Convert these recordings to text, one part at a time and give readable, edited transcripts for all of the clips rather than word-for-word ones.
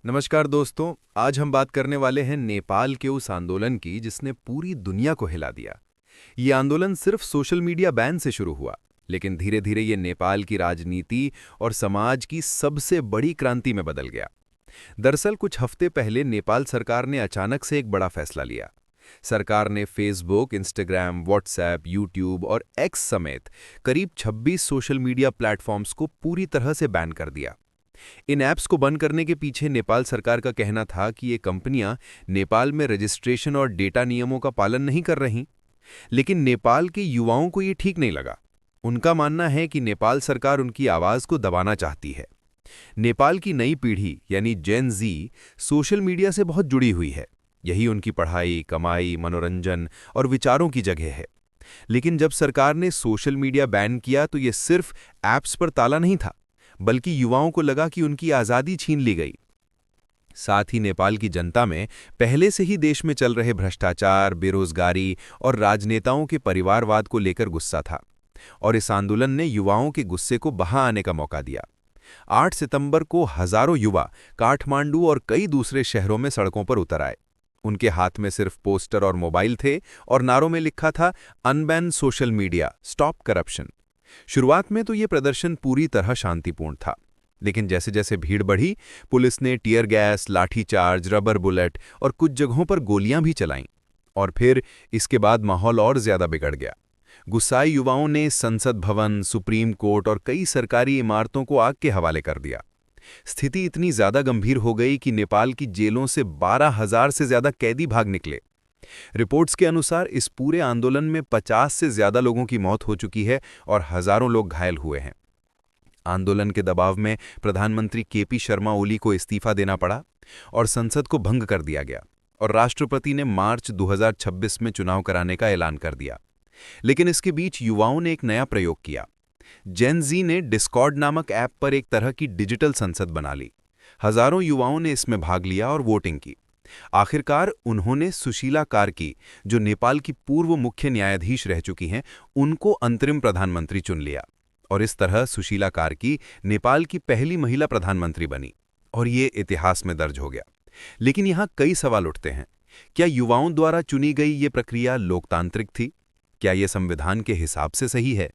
नमस्कार दोस्तों। आज हम बात करने वाले हैं नेपाल के उस आंदोलन की जिसने पूरी दुनिया को हिला दिया। ये आंदोलन सिर्फ सोशल मीडिया बैन से शुरू हुआ, लेकिन धीरे धीरे ये नेपाल की राजनीति और समाज की सबसे बड़ी क्रांति में बदल गया। दरअसल कुछ हफ्ते पहले नेपाल सरकार ने अचानक से एक बड़ा फैसला लिया। सरकार ने फेसबुक, इंस्टाग्राम, व्हाट्सएप, यूट्यूब और एक्स समेत करीब 26 सोशल मीडिया प्लेटफॉर्म्स को पूरी तरह से बैन कर दिया। इन ऐप्स को बंद करने के पीछे नेपाल सरकार का कहना था कि ये कंपनियां नेपाल में रजिस्ट्रेशन और डेटा नियमों का पालन नहीं कर रहीं। लेकिन नेपाल के युवाओं को ये ठीक नहीं लगा। उनका मानना है कि नेपाल सरकार उनकी आवाज को दबाना चाहती है। नेपाल की नई पीढ़ी यानी जेन जी सोशल मीडिया से बहुत जुड़ी हुई है। यही उनकी पढ़ाई, कमाई, मनोरंजन और विचारों की जगह है। लेकिन जब सरकार ने सोशल मीडिया बैन किया तो ये सिर्फ ऐप्स पर ताला नहीं था, बल्कि युवाओं को लगा कि उनकी आज़ादी छीन ली गई। साथ ही नेपाल की जनता में पहले से ही देश में चल रहे भ्रष्टाचार, बेरोजगारी और राजनेताओं के परिवारवाद को लेकर गुस्सा था, और इस आंदोलन ने युवाओं के गुस्से को बहा आने का मौका दिया। 8 सितंबर को हजारों युवा काठमांडू और कई दूसरे शहरों में सड़कों पर उतर आए। उनके हाथ में सिर्फ पोस्टर और मोबाइल थे और नारों में लिखा था, unban social media, stop corruption. शुरुआत में तो ये प्रदर्शन पूरी तरह शांतिपूर्ण था, लेकिन जैसे जैसे भीड़ बढ़ी, पुलिस ने टियर गैस, लाठीचार्ज, रबर बुलेट और कुछ जगहों पर गोलियां भी चलाईं। और फिर इसके बाद माहौल और ज्यादा बिगड़ गया। गुस्साए युवाओं ने संसद भवन, सुप्रीम कोर्ट और कई सरकारी इमारतों को आग के हवाले कर दिया। स्थिति इतनी ज्यादा गंभीर हो गई कि नेपाल की जेलों से 12,000 से ज्यादा कैदी भाग निकले। रिपोर्ट्स के अनुसार इस पूरे आंदोलन में 50 से ज्यादा लोगों की मौत हो चुकी है और हजारों लोग घायल हुए हैं। आंदोलन के दबाव में प्रधानमंत्री केपी शर्मा ओली को इस्तीफा देना पड़ा और संसद को भंग कर दिया गया, और राष्ट्रपति ने मार्च 2026 में चुनाव कराने का ऐलान कर दिया। लेकिन इसके बीच युवाओं ने एक नया प्रयोग किया। जेन जी ने डिस्कॉर्ड नामक ऐप पर एक तरह की डिजिटल संसद बना ली। हजारों युवाओं ने इसमें भाग लिया और वोटिंग की। आखिरकार उन्होंने सुशीला कार्की, जो नेपाल की पूर्व मुख्य न्यायाधीश रह चुकी हैं, उनको अंतरिम प्रधानमंत्री चुन लिया, और इस तरह सुशीला कार्की नेपाल की पहली महिला प्रधानमंत्री बनी, और ये इतिहास में दर्ज हो गया। लेकिन यहाँ कई सवाल उठते हैं। क्या युवाओं द्वारा चुनी गई ये प्रक्रिया लोकतांत्रिक थी? क्या ये संविधान के हिसाब से सही है?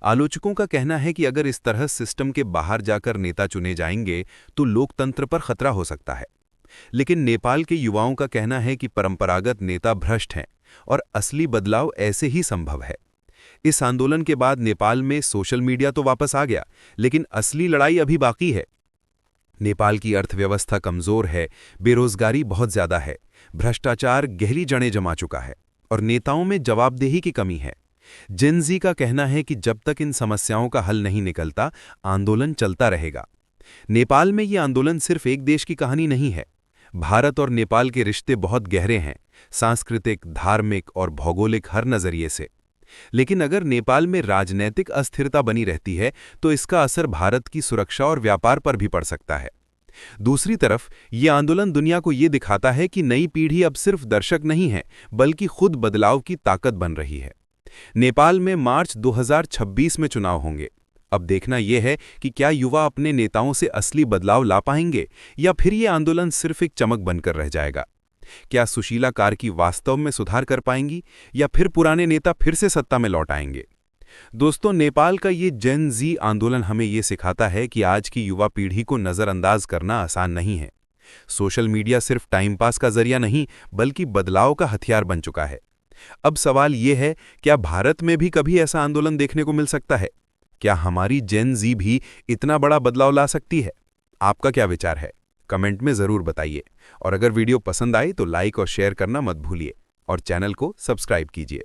आलोचकों का कहना है कि अगर इस तरह सिस्टम के बाहर जाकर नेता चुने जाएंगे तो लोकतंत्र पर खतरा हो सकता है। लेकिन नेपाल के युवाओं का कहना है कि परंपरागत नेता भ्रष्ट हैं और असली बदलाव ऐसे ही संभव है। इस आंदोलन के बाद नेपाल में सोशल मीडिया तो वापस आ गया, लेकिन असली लड़ाई अभी बाकी है। नेपाल की अर्थव्यवस्था कमजोर है, बेरोजगारी बहुत ज्यादा है, भ्रष्टाचार गहरी जड़ें जमा चुका है और नेताओं में जवाबदेही की कमी है। जेन जी का कहना है कि जब तक इन समस्याओं का हल नहीं निकलता, आंदोलन चलता रहेगा। नेपाल में ये आंदोलन सिर्फ एक देश की कहानी नहीं है। भारत और नेपाल के रिश्ते बहुत गहरे हैं, सांस्कृतिक, धार्मिक और भौगोलिक हर नजरिए से। लेकिन अगर नेपाल में राजनैतिक अस्थिरता बनी रहती है तो इसका असर भारत की सुरक्षा और व्यापार पर भी पड़ सकता है। दूसरी तरफ ये आंदोलन दुनिया को ये दिखाता है कि नई पीढ़ी अब सिर्फ दर्शक नहीं है, बल्कि खुद बदलाव की ताकत बन रही है। नेपाल में मार्च 2026 में चुनाव होंगे। अब देखना यह है कि क्या युवा अपने नेताओं से असली बदलाव ला पाएंगे, या फिर यह आंदोलन सिर्फ एक चमक बनकर रह जाएगा। क्या सुशीला कार्की वास्तव में सुधार कर पाएंगी, या फिर पुराने नेता फिर से सत्ता में लौट आएंगे? दोस्तों, नेपाल का ये जेन जी आंदोलन हमें ये सिखाता है कि आज की युवा पीढ़ी को नजरअंदाज करना आसान नहीं है। सोशल मीडिया सिर्फ टाइम पास का जरिया नहीं, बल्कि बदलाव का हथियार बन चुका है। अब सवाल यह है, क्या भारत में भी कभी ऐसा आंदोलन देखने को मिल सकता है? क्या हमारी जेन जी भी इतना बड़ा बदलाव ला सकती है? आपका क्या विचार है? कमेंट में जरूर बताइए। और अगर वीडियो पसंद आए तो लाइक और शेयर करना मत भूलिए, और चैनल को सब्सक्राइब कीजिए।